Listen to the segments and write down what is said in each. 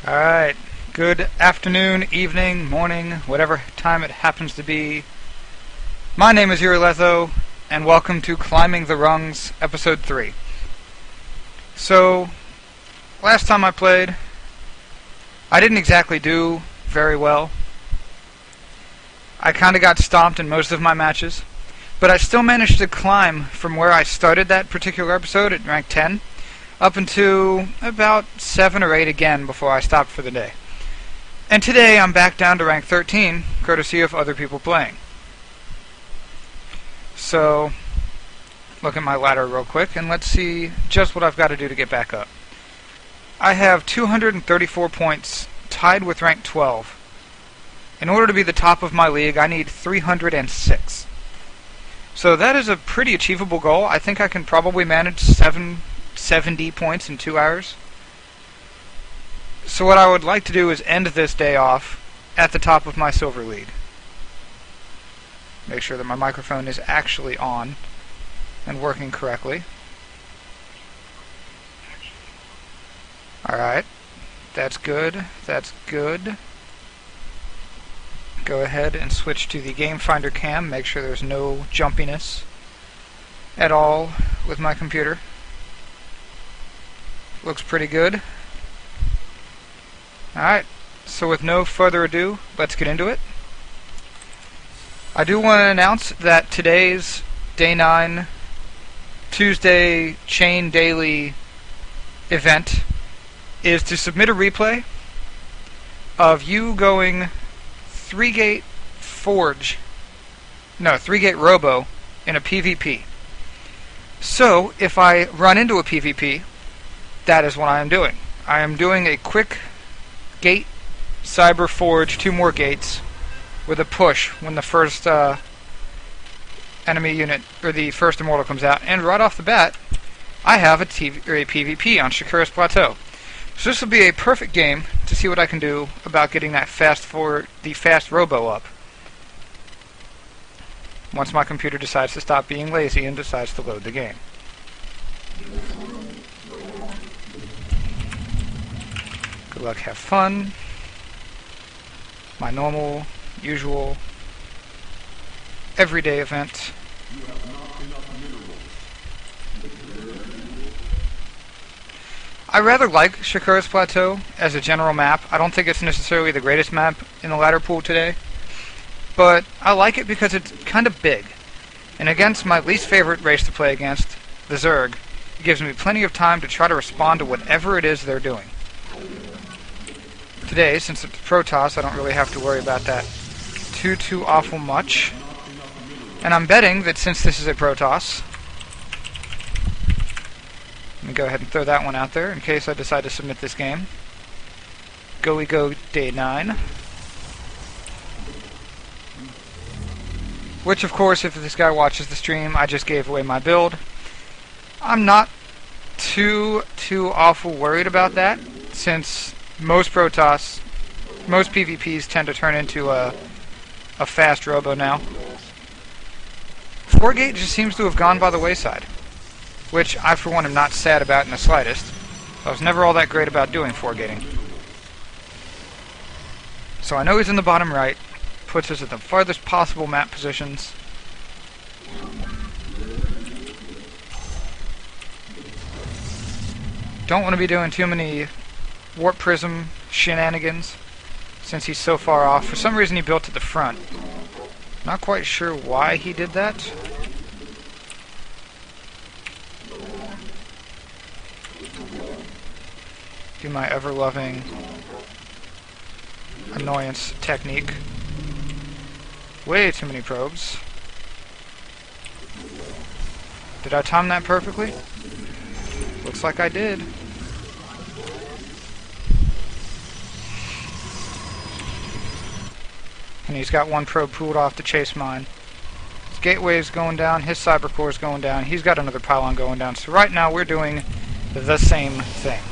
Alright, good afternoon, evening, morning, whatever time it happens to be. My name is Yuri Letho, and welcome to Climbing the Rungs, Episode 3. So, last time I played, I didn't exactly do very well. I kinda got stomped in most of my matches, but I still managed to climb from where I started that particular episode at rank 10, up into about 7 or 8 again before I stopped for the day. And today I'm back down to rank 13, courtesy of other people playing. So, look at my ladder real quick, and let's see just what I've got to do to get back up. I have 234 points, tied with rank 12. In order to be the top of my league, I need 306. So that is a pretty achievable goal. I think I can probably manage 70 points in 2 hours. So what I would like to do is end this day off at the top of my silver lead. Make sure that my microphone is actually on and working correctly. Alright, that's good, that's good. Go ahead and switch to the Game Finder cam, make sure there's no jumpiness at all with my computer. Looks pretty good. Alright, so with no further ado, let's get into it. I do want to announce that today's Day 9 Tuesday Chain Daily event is to submit a replay of you going 3-gate Robo in a PvP. So, if I run into a PvP, that is what I am doing. I am doing a quick gate Cyber Forge, 2 more gates, with a push when the first enemy unit, or the first immortal comes out, and right off the bat, I have a PvP on Shakura's Plateau. So this will be a perfect game to see what I can do about getting that fast Robo up. Once my computer decides to stop being lazy and decides to load the game. Good luck, have fun. My normal, usual, everyday event. I rather like Shakura's Plateau as a general map. I don't think it's necessarily the greatest map in the ladder pool today, but I like it because it's kind of big. And against my least favorite race to play against, the Zerg, it gives me plenty of time to try to respond to whatever it is they're doing. Today, since it's Protoss, I don't really have to worry about that too awful much. And I'm betting that since this is a Protoss, let me go ahead and throw that one out there in case I decide to submit this game. Go we go Day 9. Which, of course, if this guy watches the stream, I just gave away my build. I'm not too awful worried about that, since most PvPs tend to turn into a fast Robo now. 4-gate just seems to have gone by the wayside, which I, for one, am not sad about in the slightest. I was never all that great about doing 4-gating. So I know he's in the bottom right, puts us at the farthest possible map positions. Don't want to be doing too many Warp Prism shenanigans, since he's so far off. For some reason he built at the front. Not quite sure why he did that. Do my ever-loving annoyance technique. Way too many probes. Did I time that perfectly? Looks like I did. And he's got one probe pulled off to chase mine. His gateway's going down, his cyber core's going down, he's got another pylon going down. So right now we're doing the same thing.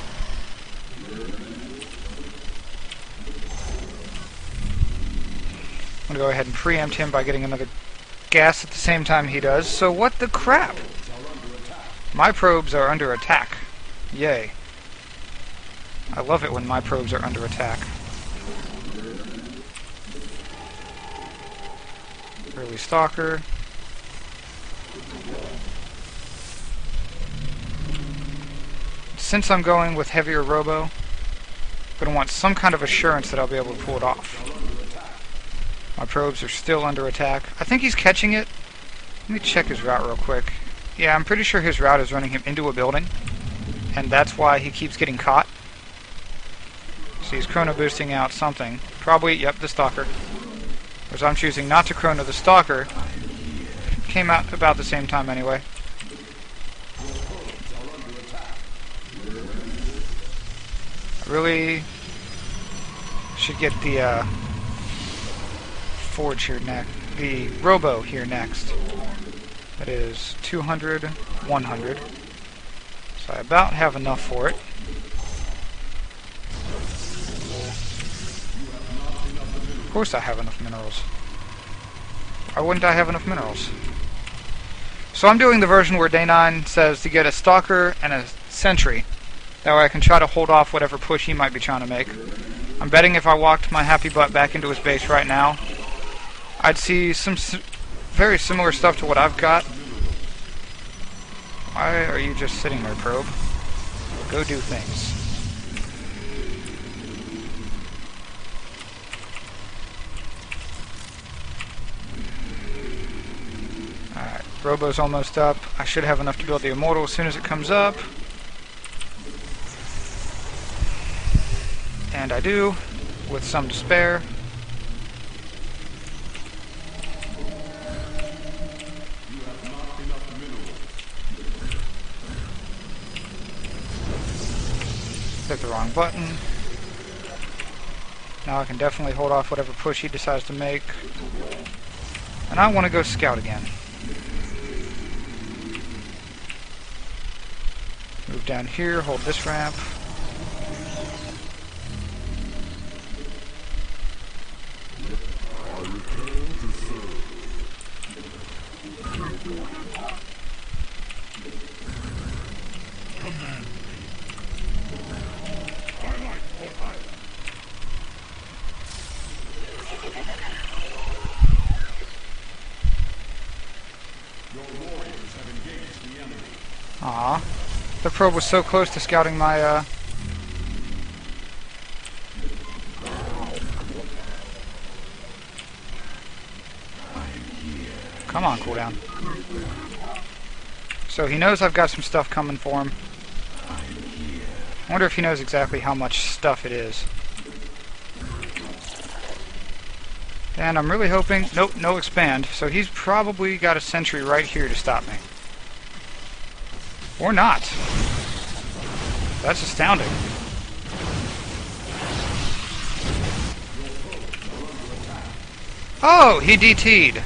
I'm gonna go ahead and preempt him by getting another gas at the same time he does. So what the crap? My probes are under attack. Yay. I love it when my probes are under attack. Early Stalker. Since I'm going with heavier Robo, I'm going to want some kind of assurance that I'll be able to pull it off. My probes are still under attack. I think he's catching it. Let me check his route real quick. Yeah, I'm pretty sure his route is running him into a building, and that's why he keeps getting caught. So he's chrono boosting out something. Probably, yep, the Stalker. Whereas I'm choosing not to chrono the Stalker. Came out about the same time anyway. I really should get the Forge here next. The Robo here next. That is 200, 100. So I about have enough for it. Of course I have enough minerals. Why wouldn't I have enough minerals? So I'm doing the version where Day 9 says to get a Stalker and a Sentry. That way I can try to hold off whatever push he might be trying to make. I'm betting if I walked my happy butt back into his base right now, I'd see some very similar stuff to what I've got. Why are you just sitting there, probe? Go do things. Alright, Robo's almost up. I should have enough to build the Immortal as soon as it comes up. And I do, with some to spare. Hit the wrong button. Now I can definitely hold off whatever push he decides to make. And I want to go scout again. Move down here, hold this ramp. Aw, the probe was so close to scouting my, Come on, cooldown. So he knows I've got some stuff coming for him. I wonder if he knows exactly how much stuff it is. And I'm really hoping... Nope, no expand. So he's probably got a sentry right here to stop me. Or not. That's astounding. Oh, he DT'd.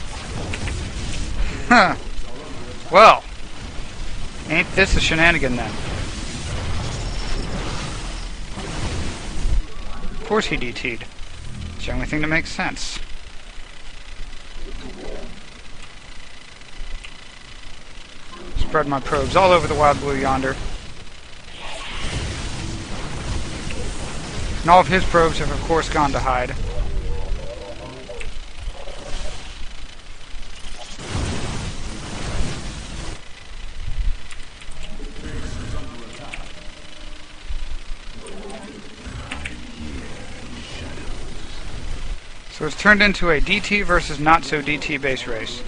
Huh. Well, ain't this a shenanigan then? Of course he DT'd. It's the only thing that makes sense. Spread my probes all over the wild blue yonder. And all of his probes have of course gone to hide. So it's turned into a DT versus not so DT base race.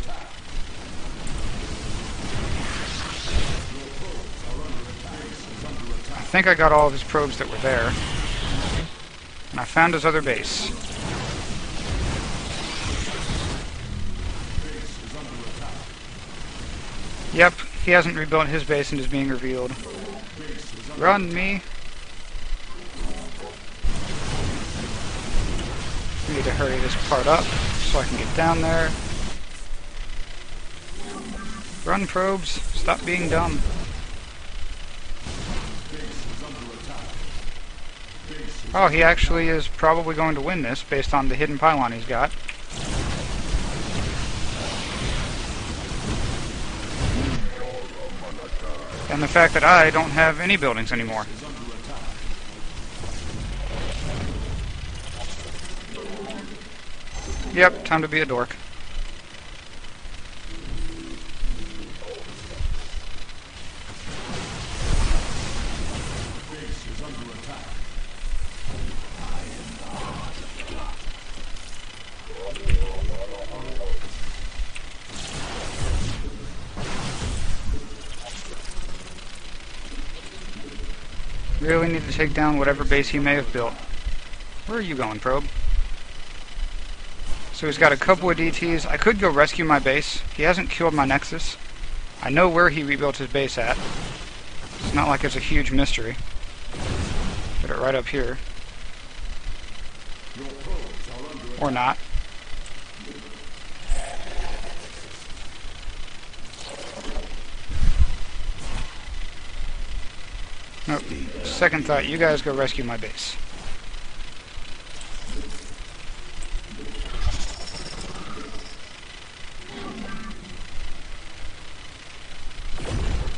I think I got all of his probes that were there. And I found his other base. Yep, he hasn't rebuilt his base and is being revealed. Run me! I need to hurry this part up so I can get down there. Run, probes. Stop being dumb. Oh, he actually is probably going to win this based on the hidden pylon he's got. And the fact that I don't have any buildings anymore. Yep, time to be a dork. Really need to take down whatever base he may have built. Where are you going, Probe? So he's got a couple of DTs. I could go rescue my base. He hasn't killed my Nexus. I know where he rebuilt his base at. It's not like it's a huge mystery. Put it right up here. Or not. Nope. Second thought, you guys go rescue my base.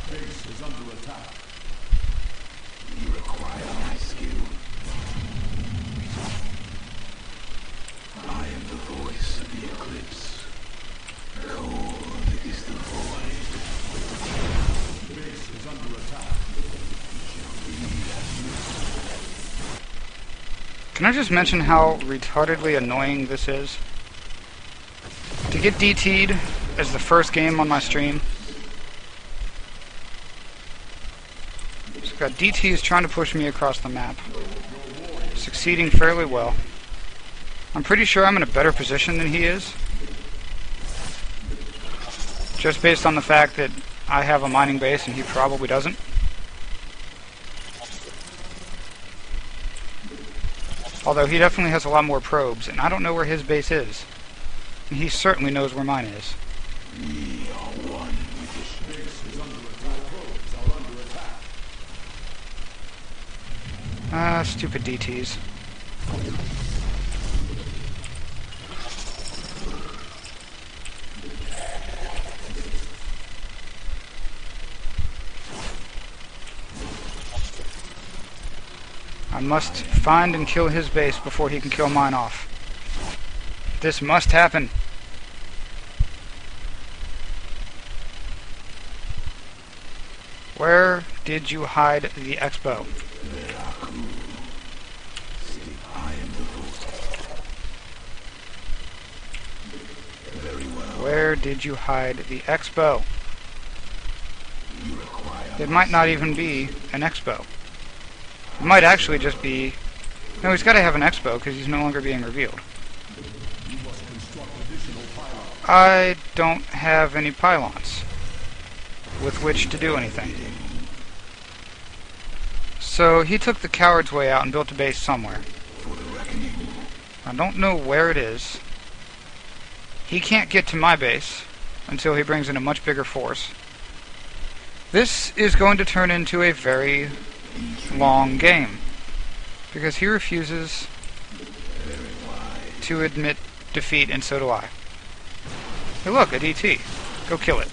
Base is under attack. You require my skill. I am the voice of the eclipse. Cold is the void. Base is under attack. Can I just mention how retardedly annoying this is? To get DT'd as the first game on my stream. Just got DTs trying to push me across the map. Succeeding fairly well. I'm pretty sure I'm in a better position than he is. Just based on the fact that I have a mining base and he probably doesn't. Although he definitely has a lot more probes, and I don't know where his base is. And he certainly knows where mine is. We are one with this base is under attack. Probes are under attack. Stupid DTs. I must find and kill his base before he can kill mine off. This must happen. Where did you hide the expo? I am the voice. Very well. Where did you hide the expo? You require It might not even be an expo. It might actually just be... No, he's got to have an expo because he's no longer being revealed. You must construct additional pylons. I don't have any pylons with which to do anything. So he took the coward's way out and built a base somewhere. For the reckoning. I don't know where it is. He can't get to my base until he brings in a much bigger force. This is going to turn into a very long game because he refuses to admit defeat, and so do I. Hey look, a DT. Go kill it.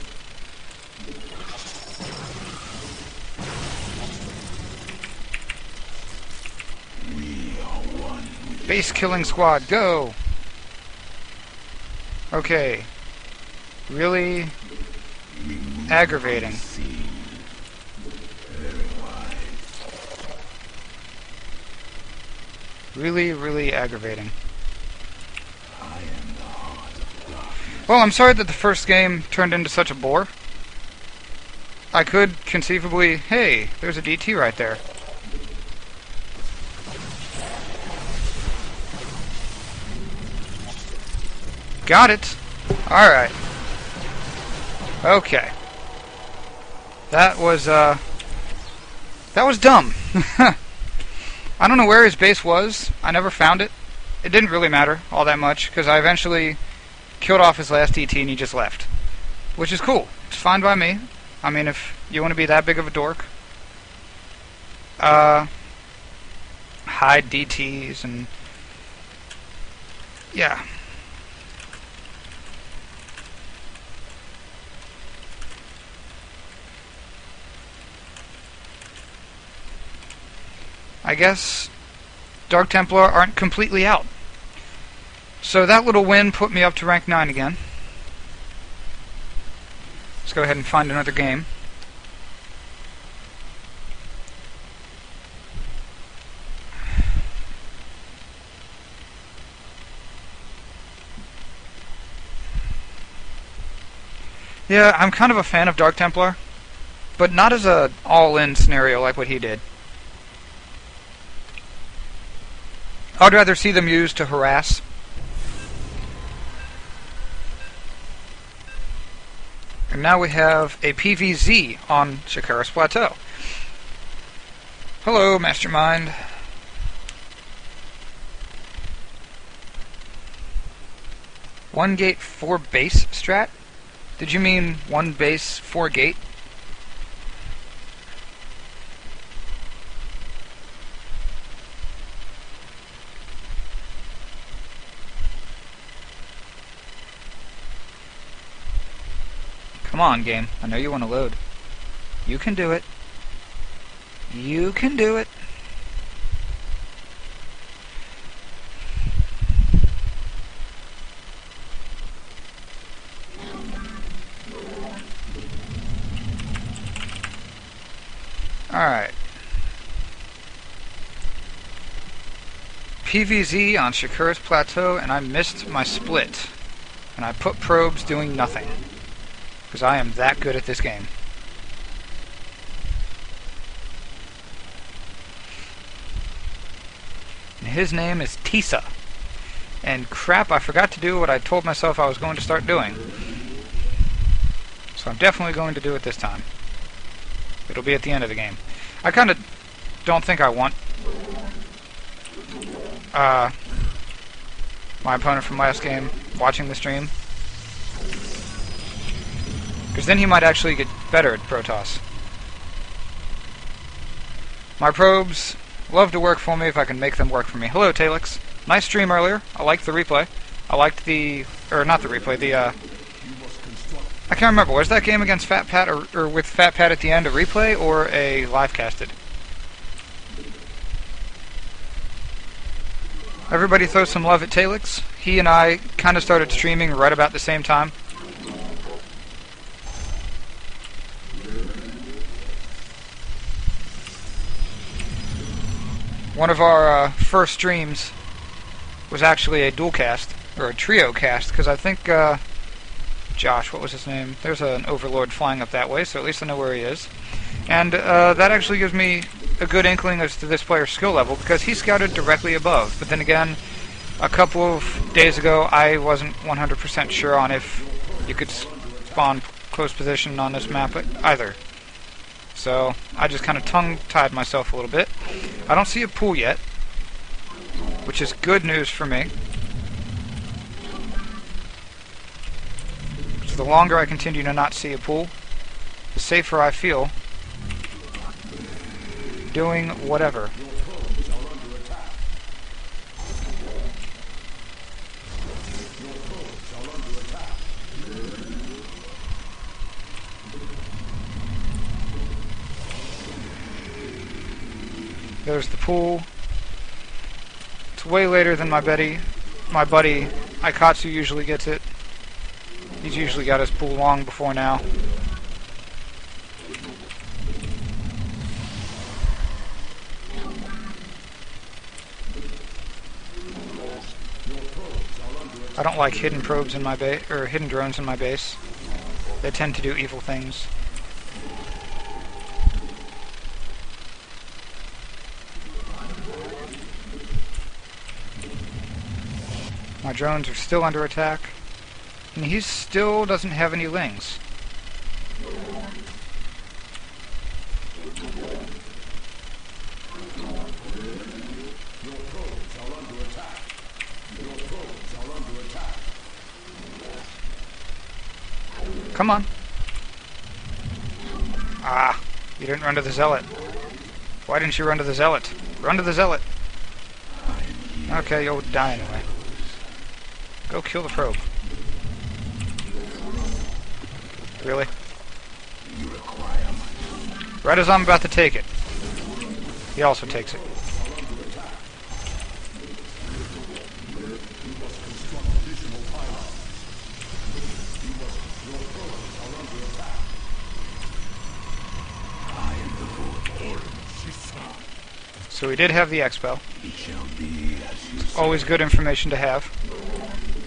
We are one. Base killing squad, go! Okay. Really aggravating. Really aggravating. Well, I'm sorry that the first game turned into such a bore. I could conceivably... Hey, there's a DT right there. Got it. Alright. Okay. That was dumb. I don't know where his base was. I never found it. It didn't really matter all that much, because I eventually killed off his last DT and he just left. Which is cool. It's fine by me. I mean, if you want to be that big of a dork. Hide DTs and... Yeah. I guess Dark Templar aren't completely out. So that little win put me up to rank 9 again. Let's go ahead and find another game. Yeah, I'm kind of a fan of Dark Templar, but not as a all-in scenario like what he did. I'd rather see them used to harass. And now we have a PVZ on Shakaris Plateau. Hello, Mastermind. One gate, 4 base strat? Did you mean 1 base, 4 gate? Come on, game. I know you want to load. You can do it. You can do it. Alright. PVZ on Shakura's Plateau, and I missed my split. And I put probes doing nothing. Because I am that good at this game. And his name is Tisa. And crap, I forgot to do what I told myself I was going to start doing. So I'm definitely going to do it this time. It'll be at the end of the game. I kind of don't think I want my opponent from last game watching the stream. Because then he might actually get better at Protoss. My probes love to work for me if I can make them work for me. Hello, Talix. Nice stream earlier. I liked the replay. I liked the... or not the replay, the, I can't remember. Was that game against Fat Pat or with Fat Pat at the end a replay or a live casted? Everybody throw some love at Talix. He and I kind of started streaming right about the same time. One of our first streams was actually a dual cast, or a trio cast, because I think, Josh, what was his name? There's an overlord flying up that way, so at least I know where he is. And that actually gives me a good inkling as to this player's skill level, because he scouted directly above. But then again, a couple of days ago, I wasn't 100% sure on if you could spawn close position on this map either. So I just kind of tongue-tied myself a little bit. I don't see a pool yet, which is good news for me. So the longer I continue to not see a pool, the safer I feel doing whatever. There's the pool. It's way later than my buddy Aikatsu usually gets it. He's usually got his pool long before now. I don't like hidden probes in my base, or hidden drones in my base. They tend to do evil things. My drones are still under attack, and he still doesn't have any lings. Come on. Ah, you didn't run to the Zealot. Why didn't you run to the Zealot? Run to the Zealot. Okay, you'll die anyway. Go kill the probe. Really? Right as I'm about to take it, he also takes it. So we did have the expo. It shall be as you say. Always good information to have.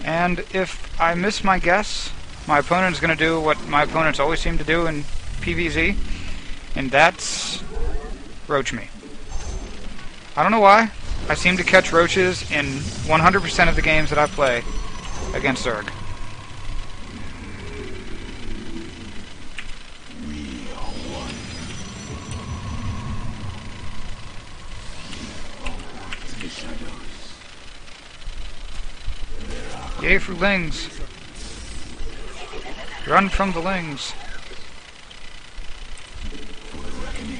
And if I miss my guess, my opponent is going to do what my opponents always seem to do in PvZ, and that's roach me. I don't know why. I seem to catch roaches in 100% of the games that I play against Zerg. We are one. To the shadows. Yay for lings. Run from the lings. For the reckoning.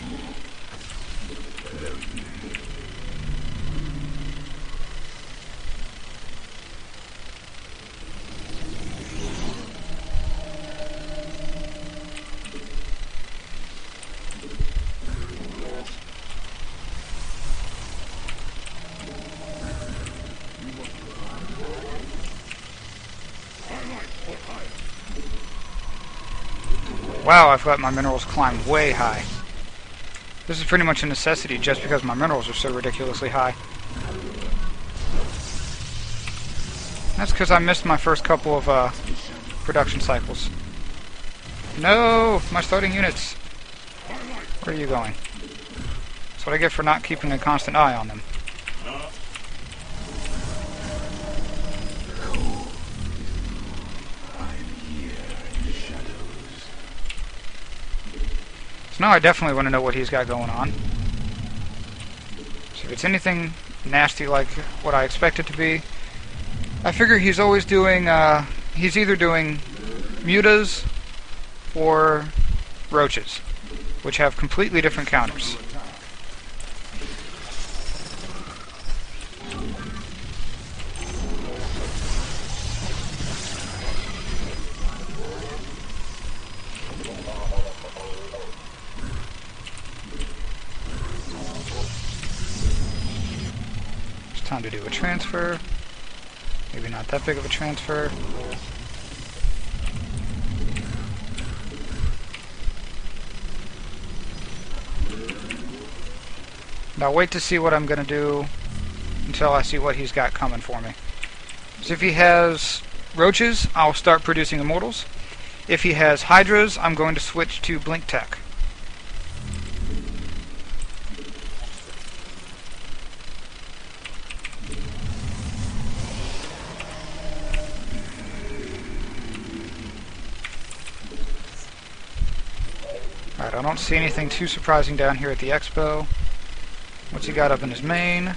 Wow, I've let my minerals climb way high. This is pretty much a necessity just because my minerals are so ridiculously high. That's because I missed my first couple of production cycles. No! My starting units! Where are you going? That's what I get for not keeping a constant eye on them. So now I definitely want to know what he's got going on. So if it's anything nasty like what I expect it to be, I figure he's always doing, he's either doing mutas or roaches, which have completely different counters. Time to do a transfer. Maybe not that big of a transfer. Now wait to see what I'm going to do until I see what he's got coming for me. So if he has roaches, I'll start producing immortals. If he has hydras, I'm going to switch to blink tech. Alright, I don't see anything too surprising down here at the expo. What's he got up in his main?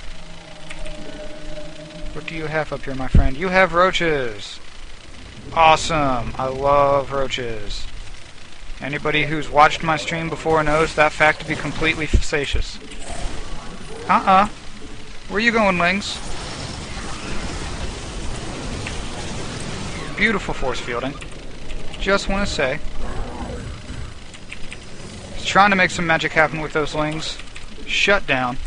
What do you have up here, my friend? You have roaches! Awesome! I love roaches. Anybody who's watched my stream before knows that fact to be completely facetious. Where you going, Lings? Beautiful force fielding. Just want to say. Trying to make some magic happen with those lings. Shut down.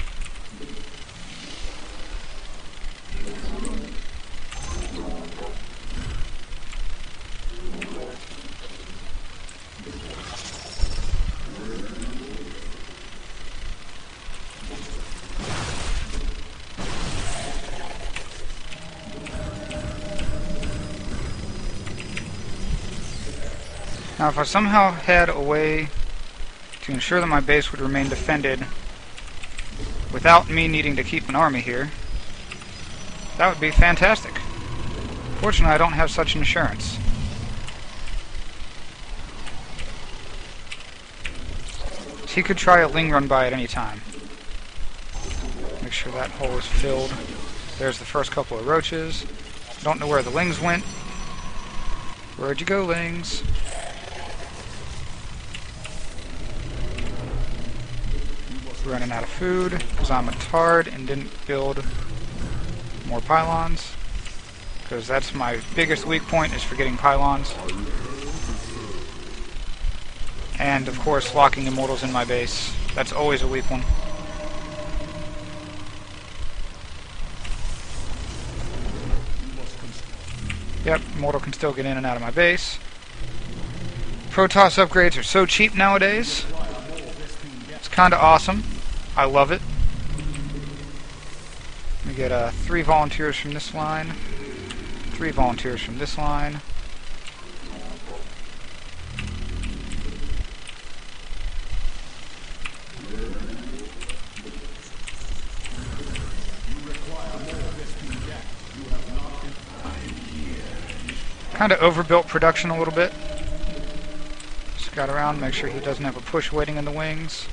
Now if I somehow had a way to ensure that my base would remain defended without me needing to keep an army here, that would be fantastic. Fortunately, I don't have such insurance. So he could try a ling run by at any time. Make sure that hole is filled. There's the first couple of roaches. Don't know where the lings went. Where'd you go, lings? Running out of food because I'm a tard and didn't build more pylons, because that's my biggest weak point, is forgetting pylons. And of course locking immortals in my base. That's always a weak one. Yep, immortal can still get in and out of my base. Protoss upgrades are so cheap nowadays. It's kinda awesome. I love it. get 3 volunteers from this line, 3 volunteers from this line. Kind of overbuilt production a little bit. Scout around, make sure he doesn't have a push waiting in the wings.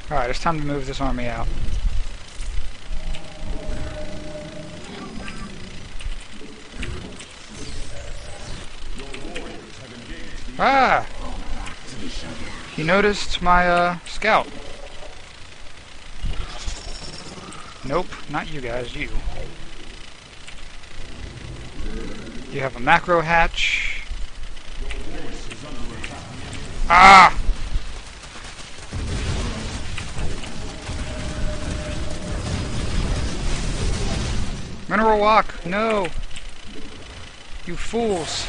Alright, it's time to move this army out. Ah! He noticed my scout. Nope, not you guys, you. You have a macro hatch. Ah! Mineral walk, no! You fools.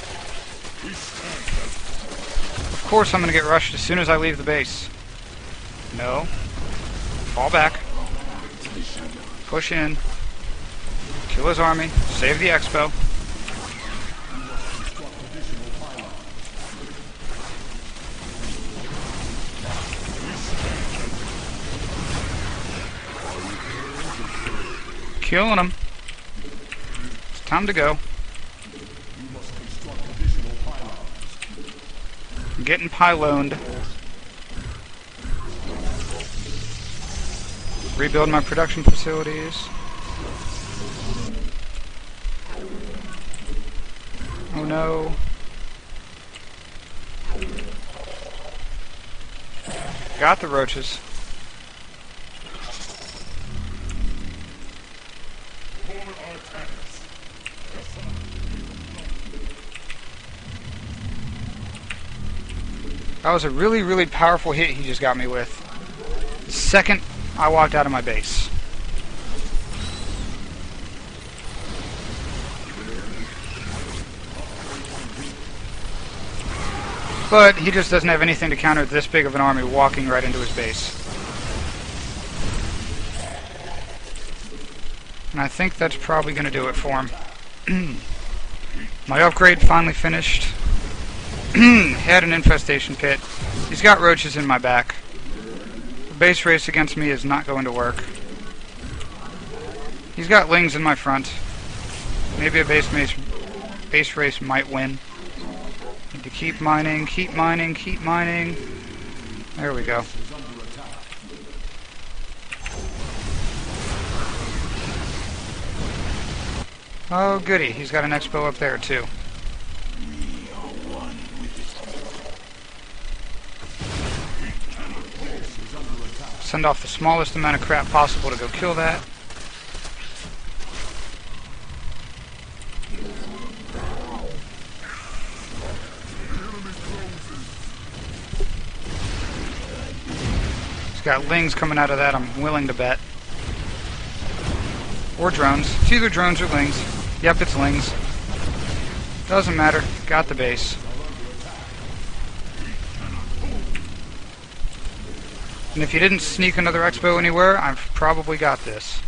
Of course I'm gonna get rushed as soon as I leave the base. No. Fall back. Push in. Kill his army. Save the expo. Killing him. It's time to go. I'm getting pyloned. Rebuild my production facilities. Oh no. Got the roaches. That was a really, really powerful hit he just got me with. The second I walked out of my base. But he just doesn't have anything to counter this big of an army walking right into his base. And I think that's probably going to do it for him. My upgrade finally finished. Had an infestation pit. He's got roaches in my back. The base race against me is not going to work. He's got lings in my front. Maybe a base race might win. Need to keep mining, keep mining, keep mining. There we go. Oh goody, he's got an expo up there too. Send off the smallest amount of crap possible to go kill that. He's got lings coming out of that, I'm willing to bet. Or drones. It's either drones or lings. Yep, it's lings. Doesn't matter. Got the base. And if you didn't sneak another expo anywhere, I've probably got this.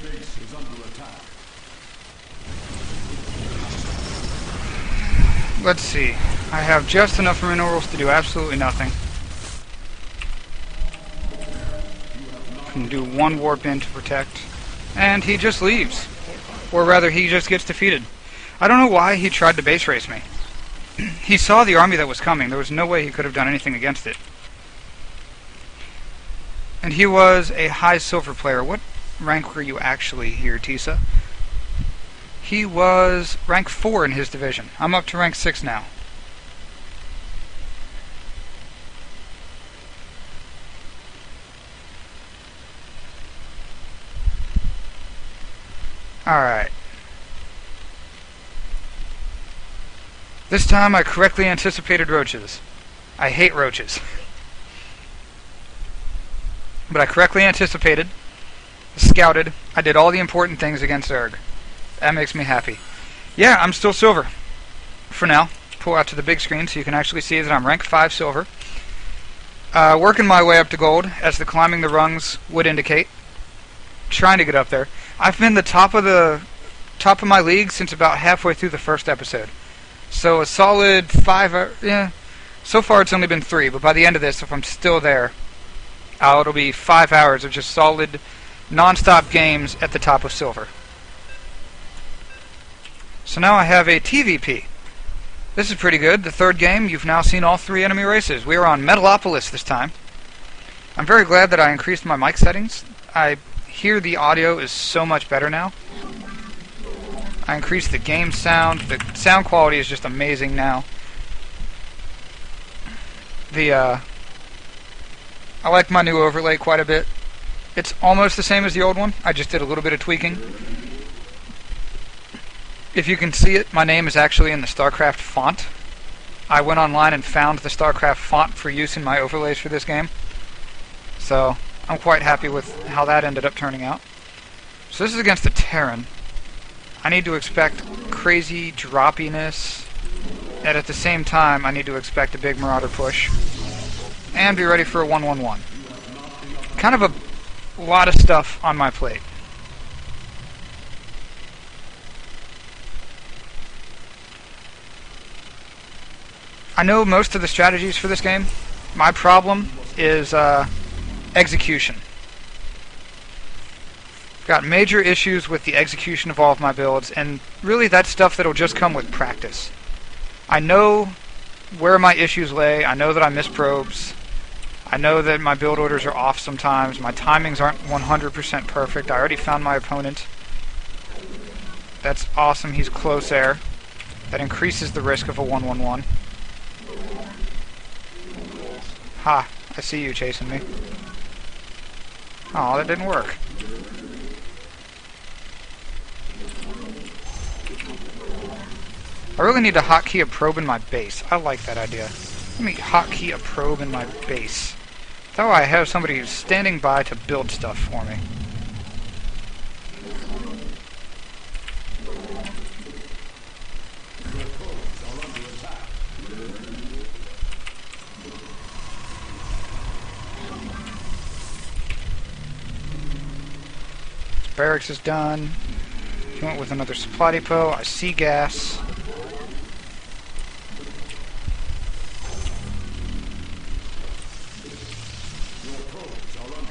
Base is under attack. Let's see. I have just enough minerals to do absolutely nothing. Can do one warp in to protect. And he just leaves. Or rather, he just gets defeated. I don't know why he tried to base race me. He saw the army that was coming. There was no way he could have done anything against it. And he was a high silver player. What rank were you actually here, Tisa? He was rank 4 in his division. I'm up to rank 6 now. Alright. This time I correctly anticipated roaches. I hate roaches. But I correctly anticipated, scouted, I did all the important things against Zerg. That makes me happy. Yeah, I'm still silver. For now. Pull out to the big screen so you can actually see that I'm rank 5 silver. Working my way up to gold, as the climbing the rungs would indicate. Trying to get up there. I've been the top of my league since about halfway through the first episode. So a solid 5, yeah. So far it's only been 3, but by the end of this, if I'm still there, it'll be 5 hours of just solid, non-stop games at the top of silver. So now I have a TVP. This is pretty good. The third game, you've now seen all 3 enemy races. We are on Metalopolis this time. I'm very glad that I increased my mic settings. I hear the audio is so much better now. I increased the game sound. The sound quality is just amazing now. I like my new overlay quite a bit. It's almost the same as the old one. I just did a little bit of tweaking. If you can see it, my name is actually in the StarCraft font. I went online and found the StarCraft font for use in my overlays for this game. So, I'm quite happy with how that ended up turning out. So this is against the Terran. I need to expect crazy droppiness, and at the same time, I need to expect a big Marauder push. And be ready for a 1-1-1. Kind of a lot of stuff on my plate. I know most of the strategies for this game. My problem is execution. Got major issues with the execution of all of my builds, and really that's stuff that'll just come with practice. I know where my issues lay. I know that I miss probes. I know that my build orders are off sometimes. My timings aren't 100% perfect. I already found my opponent. That's awesome. He's close air. That increases the risk of a 1-1-1. Ha! I see you chasing me. Oh, that didn't work. I really need to hotkey a probe in my base. I like that idea. Let me hotkey a probe in my base. That way I have somebody who's standing by to build stuff for me. This barracks is done. He went with another supply depot. I see gas.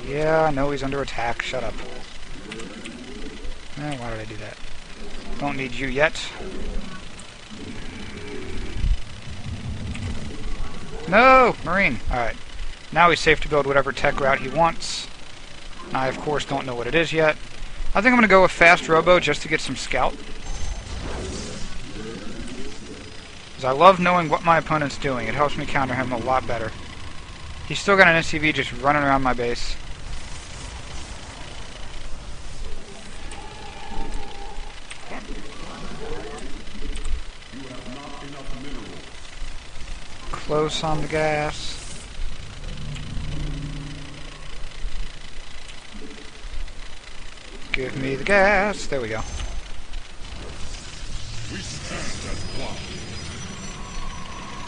Yeah, I know he's under attack. Shut up. Why did I do that? Don't need you yet. No! Marine! Alright. Now he's safe to build whatever tech route he wants. I, of course, don't know what it is yet. I think I'm going to go with fast robo just to get some scout. Because I love knowing what my opponent's doing. It helps me counter him a lot better. He's still got an SCV just running around my base. Close on the gas. Give me the gas. There we go.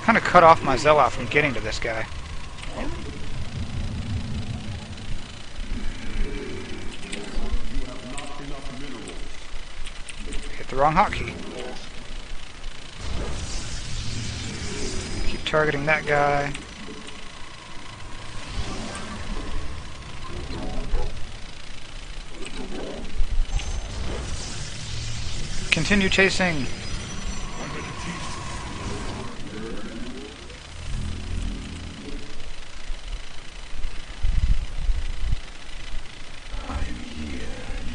Kind of cut off my Zealot from getting to this guy. Hit the wrong hotkey. Keep targeting that guy. Continue chasing.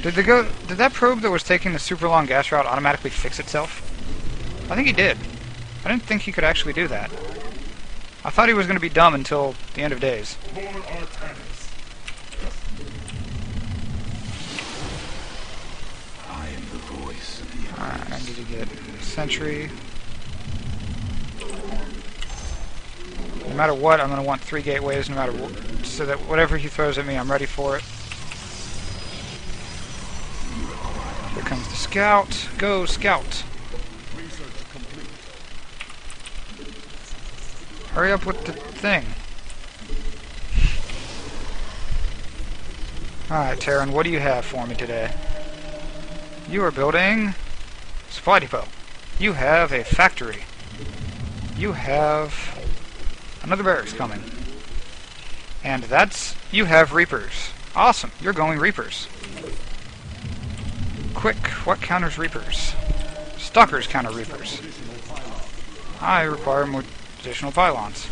Did that probe that was taking the super long gas route automatically fix itself? I think he did. I didn't think he could actually do that. I thought he was going to be dumb until the end of days. I am the voice of the Alright, I need to get Sentry. No matter what, I'm going to want 3 gateways, no matter what, so that whatever he throws at me, I'm ready for it. Here comes the scout. Go, scout! Hurry up with the thing. Alright, Terran, what do you have for me today? You are building supply depot. You have a factory. You have another barracks coming. And you have Reapers. Awesome, you're going Reapers. Quick, what counters Reapers? Stalkers counter Reapers. I require more additional pylons.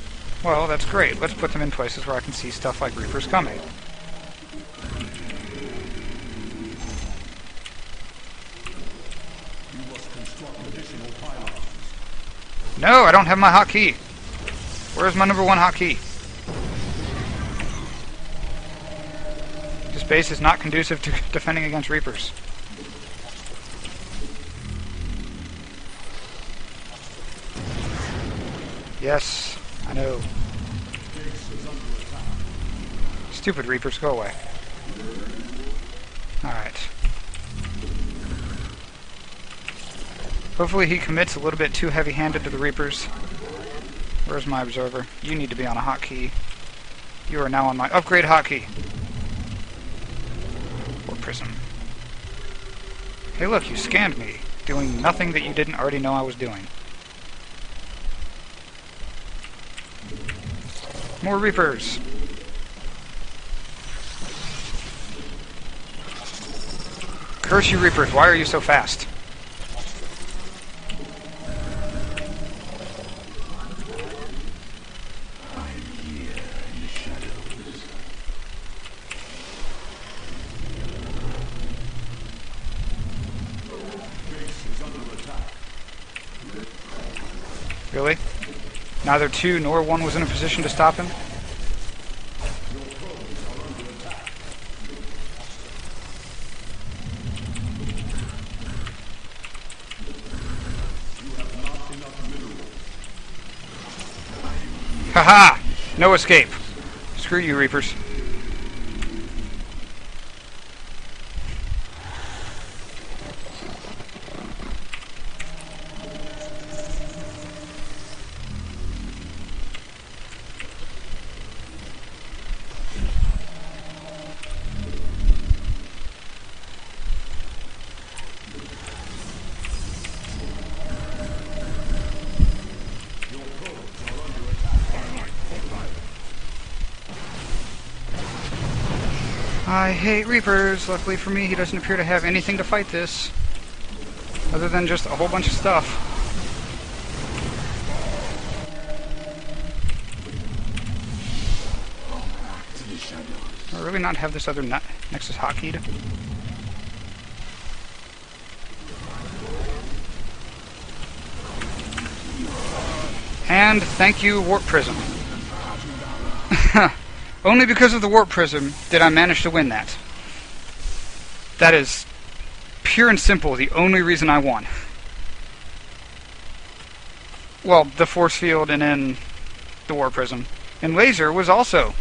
Well, that's great. Let's put them in places where I can see stuff like Reapers coming. No, I don't have my hotkey. Where's my number 1 hotkey? This base is not conducive to defending against Reapers. Yes, I know. Stupid Reapers, go away. Alright. Hopefully he commits a little bit too heavy-handed to the Reapers. Where's my observer? You need to be on a hotkey. You are now on my upgrade hotkey. Or prism. Hey look, you scanned me, doing nothing that you didn't already know I was doing. More Reapers! Curse you Reapers, why are you so fast? Really? Neither 2 nor 1 was in a position to stop him? Haha! No escape. Screw you, Reapers. I hate Reapers. Luckily for me, he doesn't appear to have anything to fight this. Other than just a whole bunch of stuff. Do I really not have this other Nexus hotkeyed? And thank you, Warp Prism. Only because of the Warp Prism did I manage to win that. That is pure and simple the only reason I won. Well, the Force Field and then the Warp Prism. And Laser was also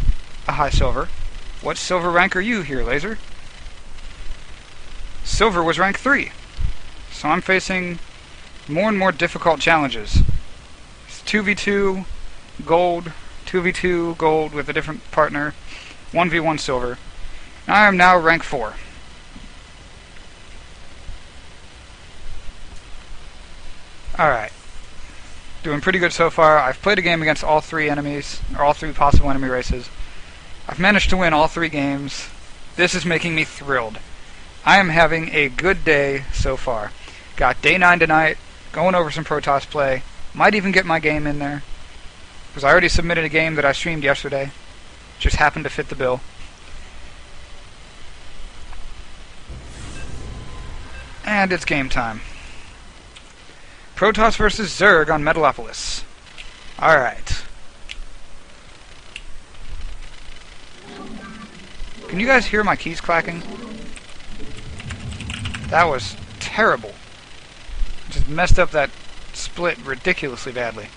a high silver. What silver rank are you here, Laser? Silver was rank 3. So I'm facing more and more difficult challenges. It's 2v2 gold, 2v2 gold with a different partner, 1v1 silver. I am now rank 4. Alright. Doing pretty good so far. I've played a game against all 3 enemies, or all 3 possible enemy races. I've managed to win all 3 games. This is making me thrilled. I am having a good day so far. Got day 9 tonight, going over some Protoss play. Might even get my game in there. Because I already submitted a game that I streamed yesterday. Just happened to fit the bill. And it's game time. Protoss versus Zerg on Metalopolis. Alright. Can you guys hear my keys clacking? That was terrible. Just messed up that split ridiculously badly.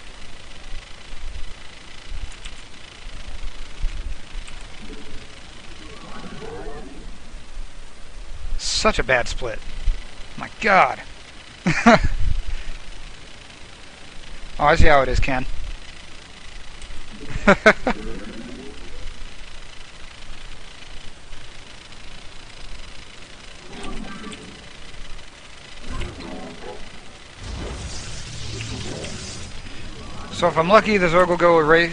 Such a bad split. My god. Oh, I see how it is, Ken. So if I'm lucky, the Zerg will go a way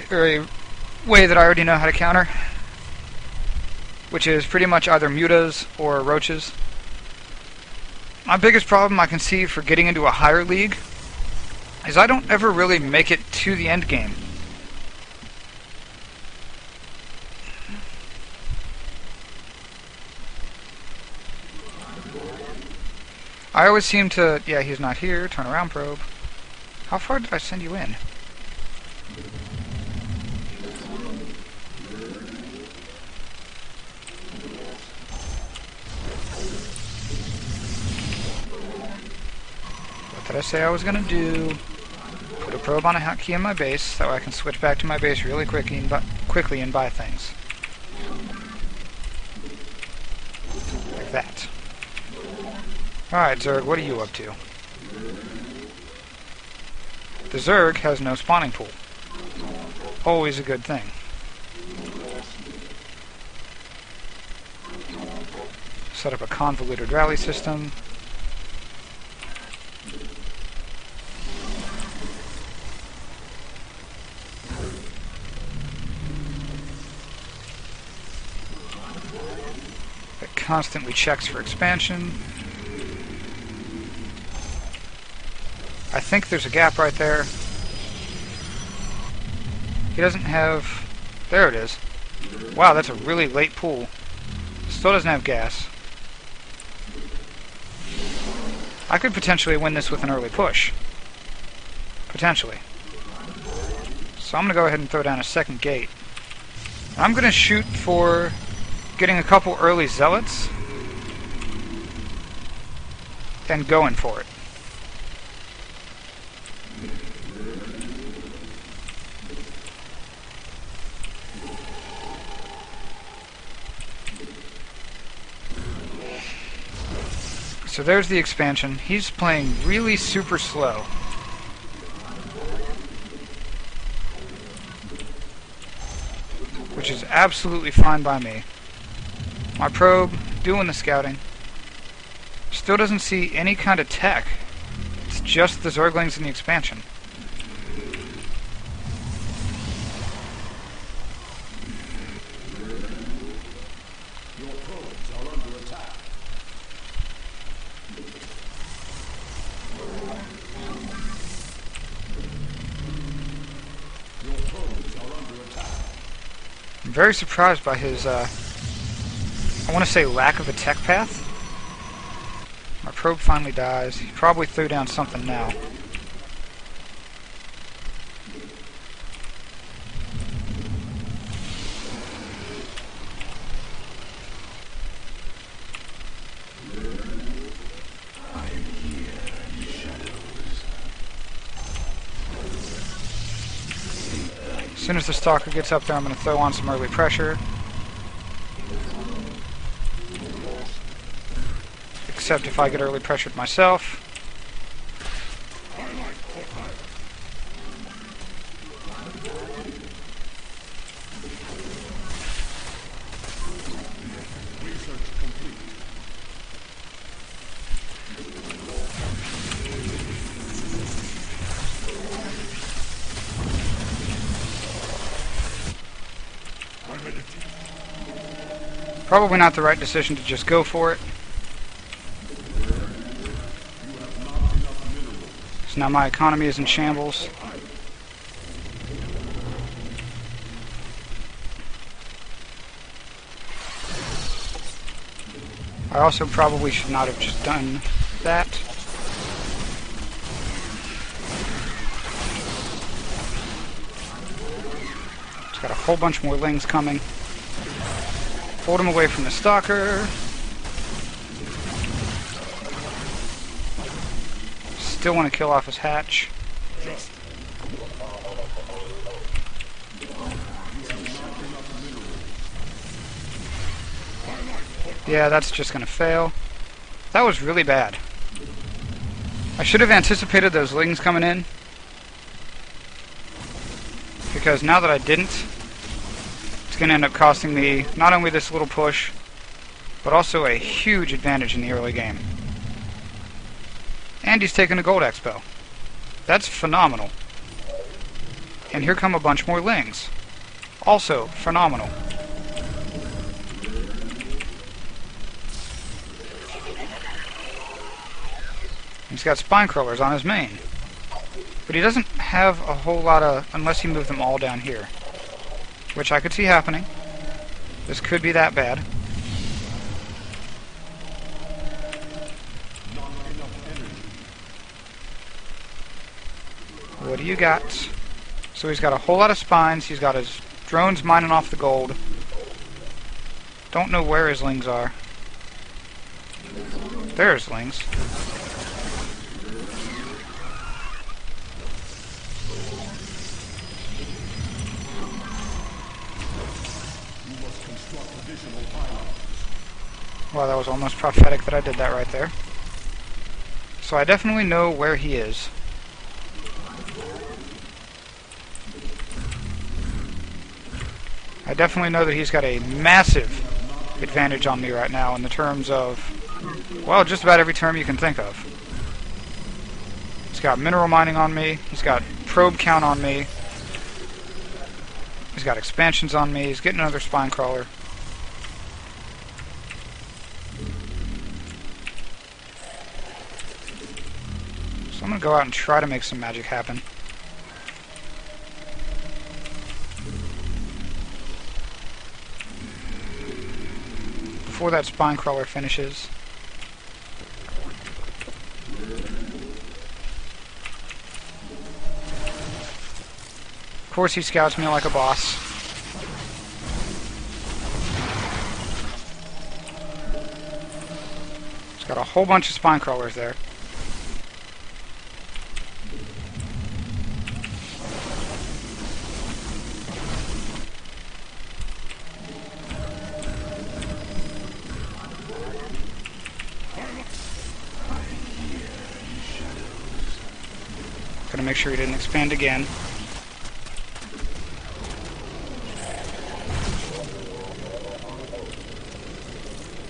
that I already know how to counter, which is pretty much either mutas or roaches. My biggest problem I can see for getting into a higher league is I don't ever really make it to the end game. I always seem to... Yeah, he's not here. Turn around, probe. How far did I send you in? What did I say I was gonna do? Put a probe on a hotkey in my base, that way I can switch back to my base really quickly and buy things. Like that. Alright, Zerg, what are you up to? The Zerg has no spawning pool. Always a good thing. Set up a convoluted rally system. It constantly checks for expansion. I think there's a gap right there. He doesn't have... There it is. Wow, that's a really late pool. Still doesn't have gas. I could potentially win this with an early push. Potentially. So I'm going to go ahead and throw down a second gate. I'm going to shoot for getting a couple early zealots and going for it. So there's the expansion. He's playing really super slow. Which is absolutely fine by me. My probe, doing the scouting. Still doesn't see any kind of tech. It's just the Zerglings and the expansion. I'm very surprised by his, I want to say lack of a tech path. My probe finally dies. He probably threw down something now. As soon as the stalker gets up there, I'm going to throw on some early pressure. Except if I get early pressured myself. Probably not the right decision to just go for it. So now my economy is in shambles. I also probably should not have just done that. It's got a whole bunch more lings coming. Hold him away from the stalker. still want to kill off his hatch. Yeah, that's just going to fail. That was really bad. I should have anticipated those lings coming in, because now that I didn't, it's going to end up costing me not only this little push, but also a huge advantage in the early game. And he's taking a gold expo. That's phenomenal. And here come a bunch more lings. Also phenomenal. He's got spine crawlers on his main. But he doesn't have a whole lot of, unless he moved them all down here. Which I could see happening. This could be that bad. What do you got? So he's got a whole lot of spines. He's got his drones mining off the gold. Don't know where his lings are. There's lings. Wow, that was almost prophetic that I did that right there. So I definitely know where he is. I definitely know that he's got a massive advantage on me right now in the terms of, well, just about every term you can think of. He's got mineral mining on me. He's got probe count on me. He's got expansions on me. He's getting another spine crawler. So I'm going to go out and try to make some magic happen. Before that spine crawler finishes. Of course he scouts me like a boss. He's got a whole bunch of spine crawlers there. Gonna make sure he didn't expand again.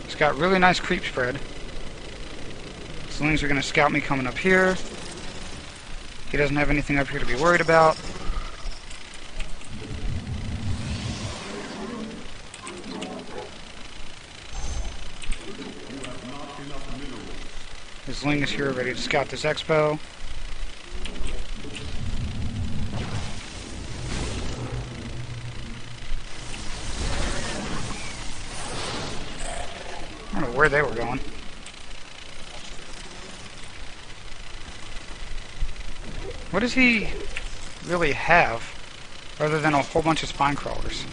He's got really nice creep spread. Slings are gonna scout me coming up here. He doesn't have anything up here to be worried about. His Ling is here ready to scout this expo. I don't know where they were going. What does he really have other than a whole bunch of spine crawlers?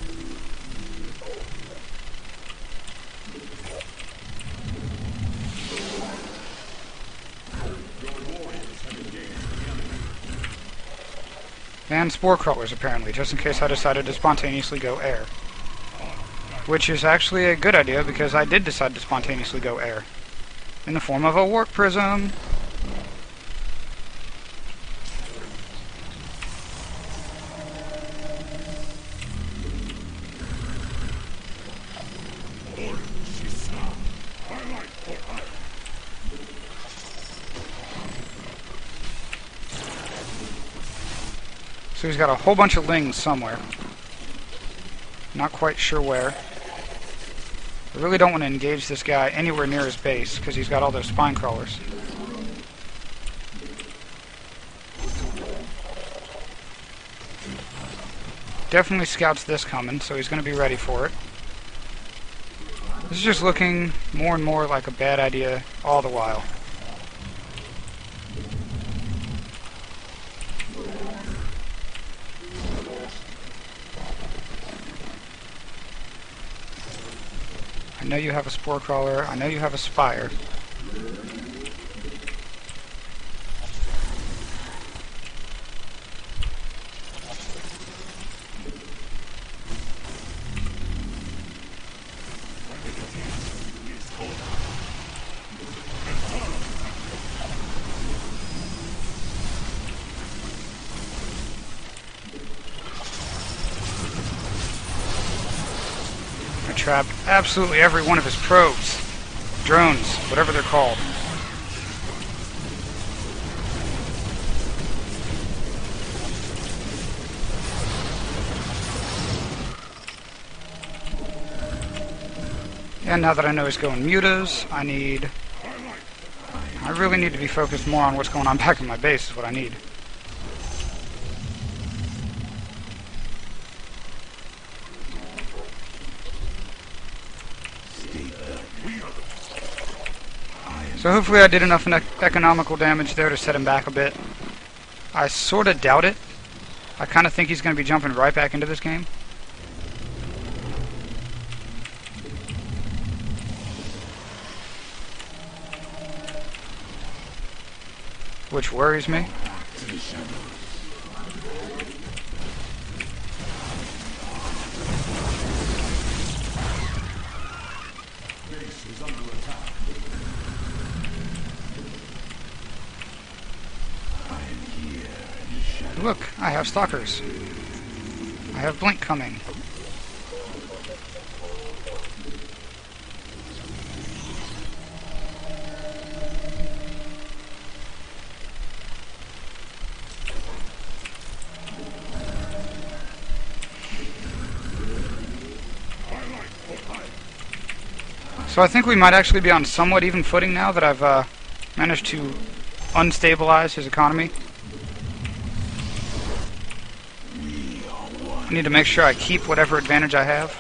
And spore crawlers, apparently, just in case I decided to spontaneously go air. Which is actually a good idea, because I did decide to spontaneously go air. In the form of a warp prism. So he's got a whole bunch of lings somewhere. Not quite sure where. I really don't want to engage this guy anywhere near his base, because he's got all those spine crawlers. Definitely scouts this coming, so he's going to be ready for it. This is just looking more and more like a bad idea all the while. I know you have a spore crawler. I know you have a spire. trap absolutely every one of his probes. Drones, whatever they're called. And now that I know he's going mutas, I really need to be focused more on what's going on back in my base is what I need. So hopefully I did enough economical damage there to set him back a bit. I sort of doubt it. I kind of think he's going to be jumping right back into this game. Which worries me. Look, I have stalkers. I have blink coming. So I think we might actually be on somewhat even footing now that I've managed to unstabilize his economy. I need to make sure I keep whatever advantage I have.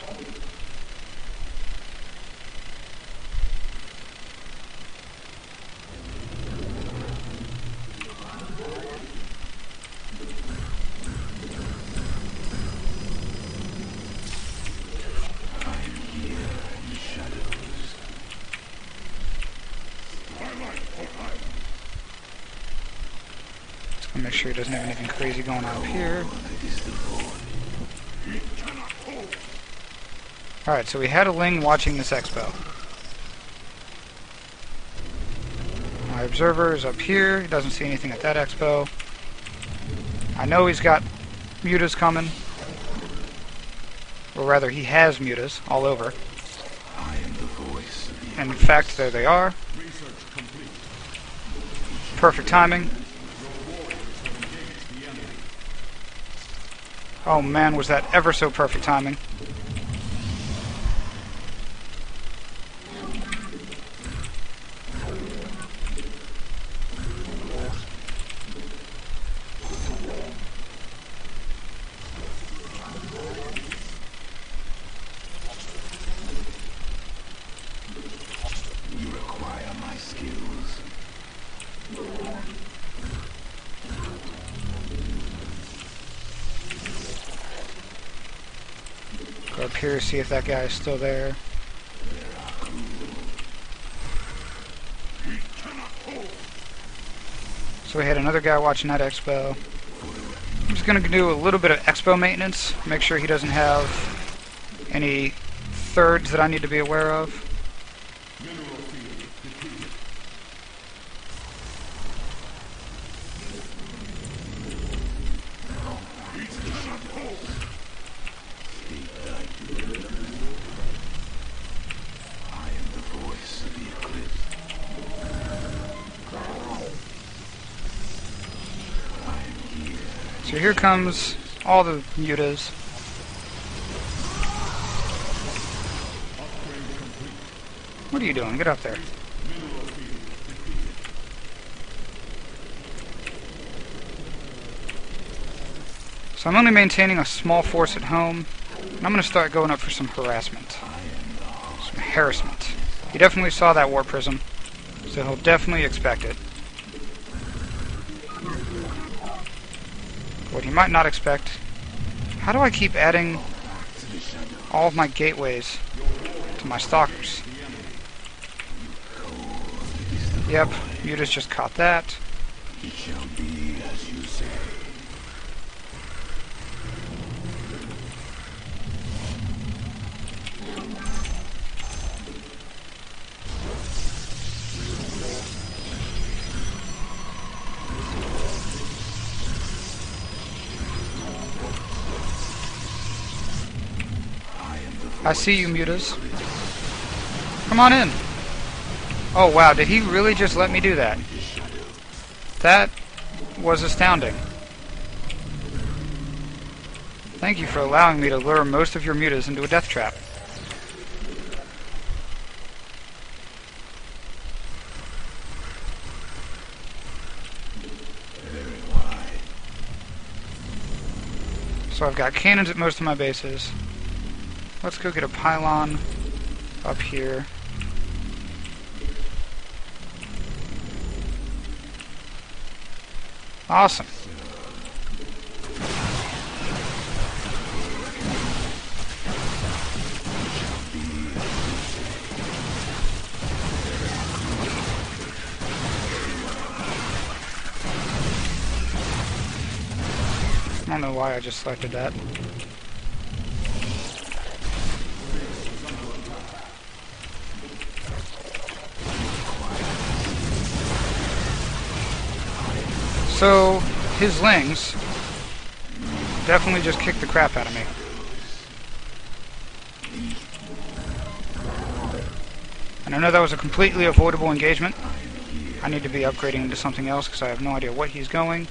Just gonna make sure he doesn't have anything crazy going on up here. Alright, so we had a Ling watching this expo. My observer is up here. He doesn't see anything at that expo. I know he's got mutas coming. Or rather, he has mutas all over. And in fact, there they are. Perfect timing. Oh man, was that ever so perfect timing. Go up here, see if that guy is still there. So we had another guy watching that expo. I'm just going to do a little bit of expo maintenance, make sure he doesn't have any thirds that I need to be aware of. So here comes all the mutas. What are you doing? Get up there. So I'm only maintaining a small force at home. And I'm going to start going up for some harassment. Some harassment. He definitely saw that war prism, so he'll definitely expect it. What he might not expect. How do I keep adding all of my gateways to my stalkers? Yep, Mutas just caught that. It shall be as you say. I see you, mutas. Come on in. Oh wow, did he really just let me do that? That was astounding. Thank you for allowing me to lure most of your mutas into a death trap. So I've got cannons at most of my bases. Let's go get a pylon up here. Awesome. I don't know why I just selected that. So, his lings definitely just kicked the crap out of me. And I know that was a completely avoidable engagement. I need to be upgrading into something else because I have no idea what he's going.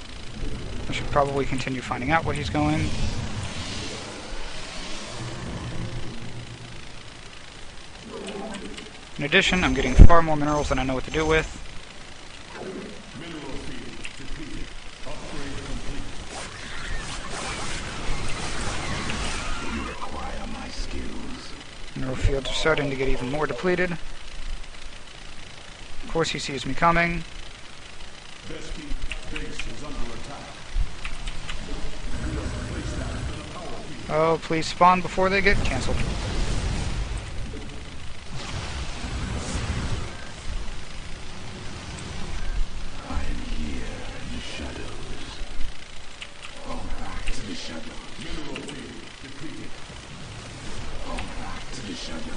I should probably continue finding out what he's going. In addition, I'm getting far more minerals than I know what to do with. Mineral fields are starting to get even more depleted. Of course he sees me coming. Oh, please spawn before they get cancelled. I am here in the shadows. Fall back to the shadows. Mineral field depleted. Fall back to the shadows.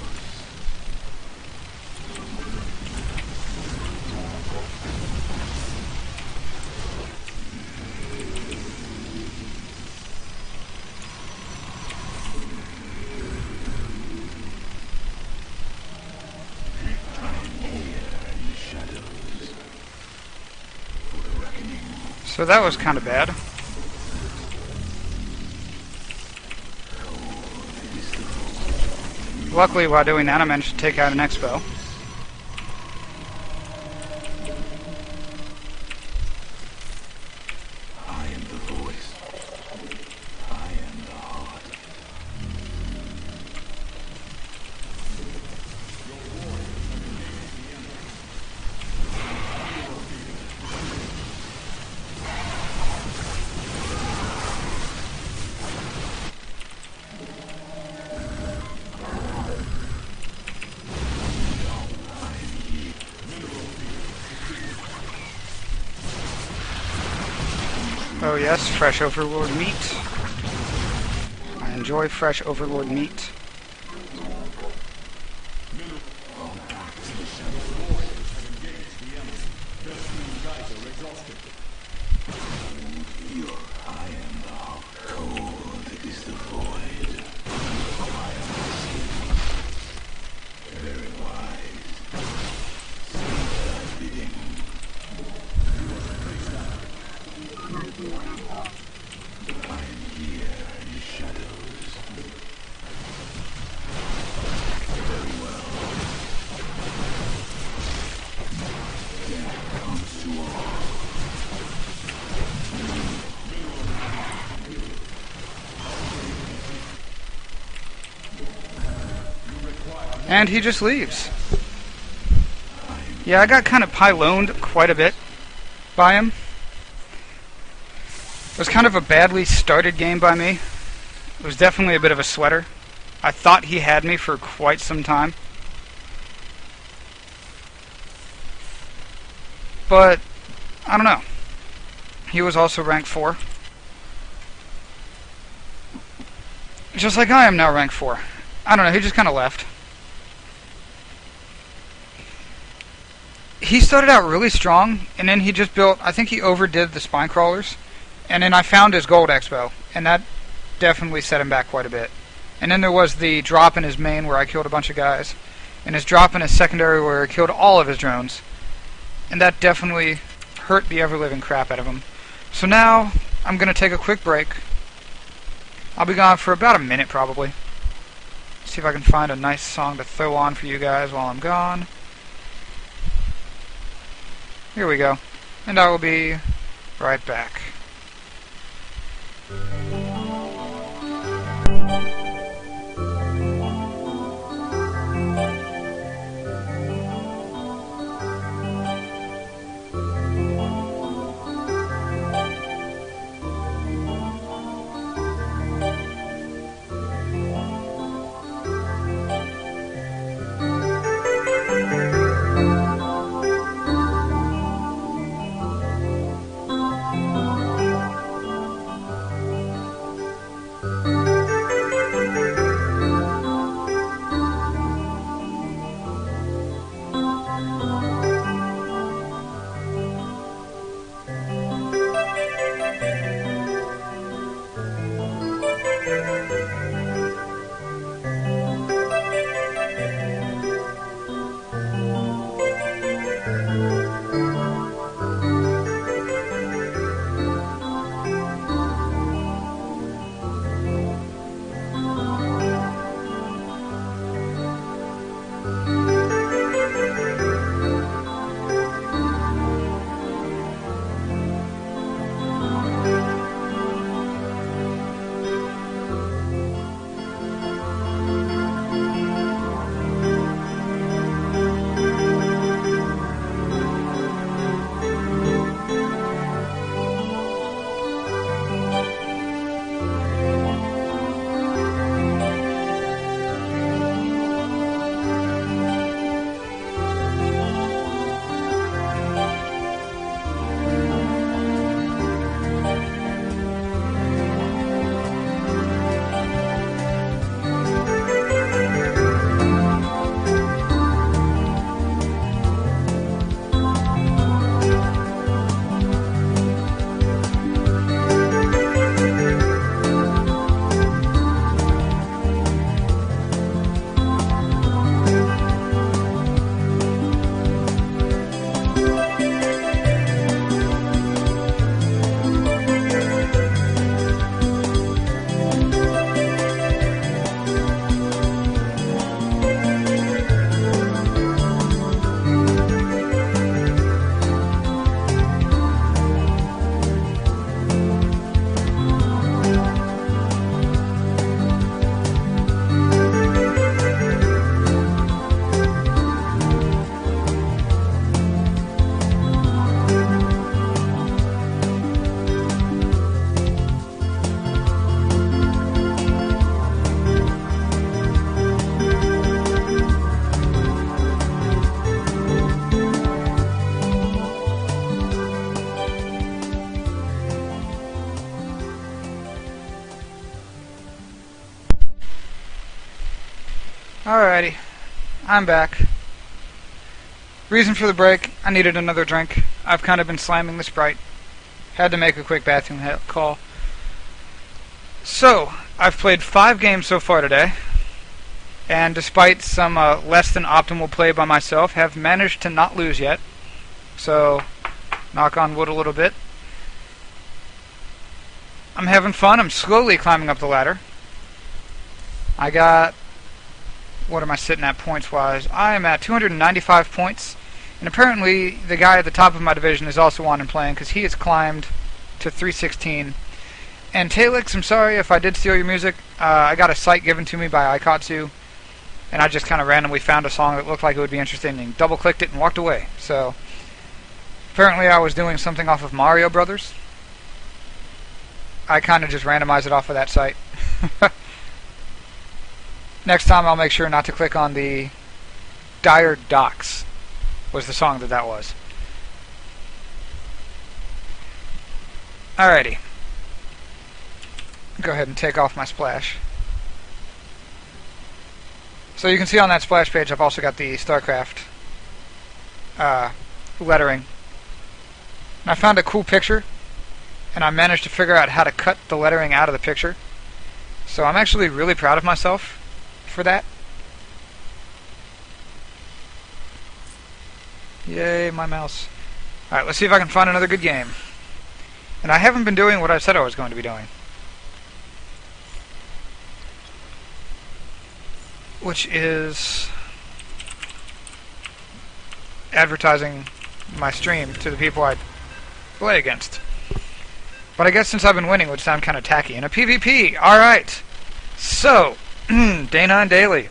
So that was kind of bad. Luckily, while doing that, I managed to take out an expo. I am the voice. I am the heart. Oh yes, fresh Overlord meat. I enjoy fresh Overlord meat. I am the heart. Cold is the void. I am the sea. Very wise. See thy bidding. I am here in the shadows. Very well. Death comes to all. And he just leaves. Yeah, I got kind of pyloned quite a bit by him. It was kind of a badly started game by me. It was definitely a bit of a sweater. I thought he had me for quite some time. But, I don't know. He was also rank 4. Just like I am now rank 4. I don't know, he just kind of left. He started out really strong, and then he just built, I think he overdid the spine crawlers, and then I found his gold expo, and that definitely set him back quite a bit. And then there was the drop in his main where I killed a bunch of guys, and his drop in his secondary where I killed all of his drones. And that definitely hurt the ever-living crap out of him. So now, I'm going to take a quick break. I'll be gone for about a minute probably. See if I can find a nice song to throw on for you guys while I'm gone. Here we go. And I will be right back. Alrighty, I'm back. Reason for the break, I needed another drink. I've kind of been slamming the Sprite. Had to make a quick bathroom call. So, I've played 5 games so far today, and despite some less than optimal play by myself, have managed to not lose yet. So, knock on wood a little bit. I'm having fun. I'm slowly climbing up the ladder. I got... What am I sitting at points-wise? I am at 295 points. And apparently, the guy at the top of my division is also on and playing, because he has climbed to 316. And Talix, I'm sorry if I did steal your music. I got a site given to me by Aikatsu, and I just kind of randomly found a song that looked like it would be interesting, and double-clicked it and walked away. So, apparently I was doing something off of Mario Brothers. I kind of just randomized it off of that site. Next time I'll make sure not to click on the Dire Docks, was the song that was. Alrighty. Go ahead and take off my splash. So you can see on that splash page I've also got the StarCraft lettering. And I found a cool picture, and I managed to figure out how to cut the lettering out of the picture. So I'm actually really proud of myself for that. Yay, my mouse. Alright, let's see if I can find another good game. And I haven't been doing what I said I was going to be doing. Which is advertising my stream to the people I play against. But I guess since I've been winning, it would sound kind of tacky. In a PvP! Alright! So, day 9 daily.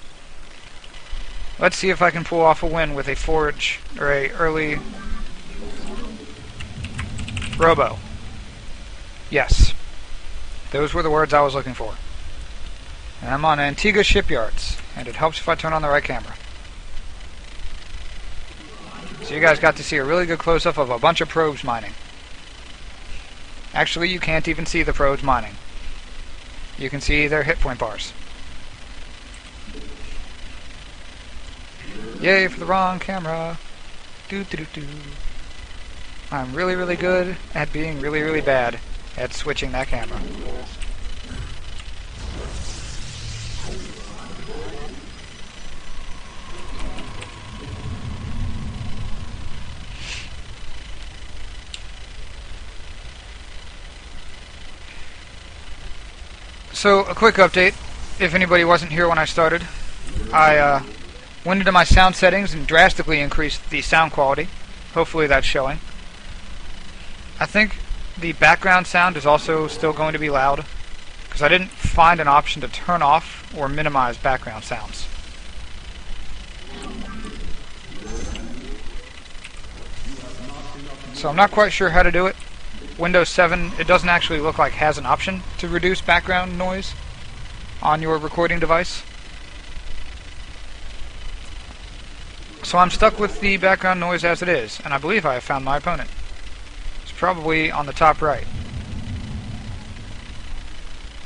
Let's see if I can pull off a win with a forge, or a early robo. Yes. Those were the words I was looking for. And I'm on Antigua Shipyards, and it helps if I turn on the right camera. So you guys got to see a really good close-up of a bunch of probes mining. Actually, you can't even see the probes mining. You can see their hit point bars. Yay for the wrong camera. Do. I'm really, really good at being really, really bad at switching that camera. So, a quick update, if anybody wasn't here when I started. I went into my sound settings and drastically increased the sound quality. Hopefully that's showing. I think the background sound is also still going to be loud, because I didn't find an option to turn off or minimize background sounds. So I'm not quite sure how to do it. Windows 7, it doesn't actually look like has an option to reduce background noise on your recording device. So I'm stuck with the background noise as it is, and I believe I have found my opponent. It's probably on the top right.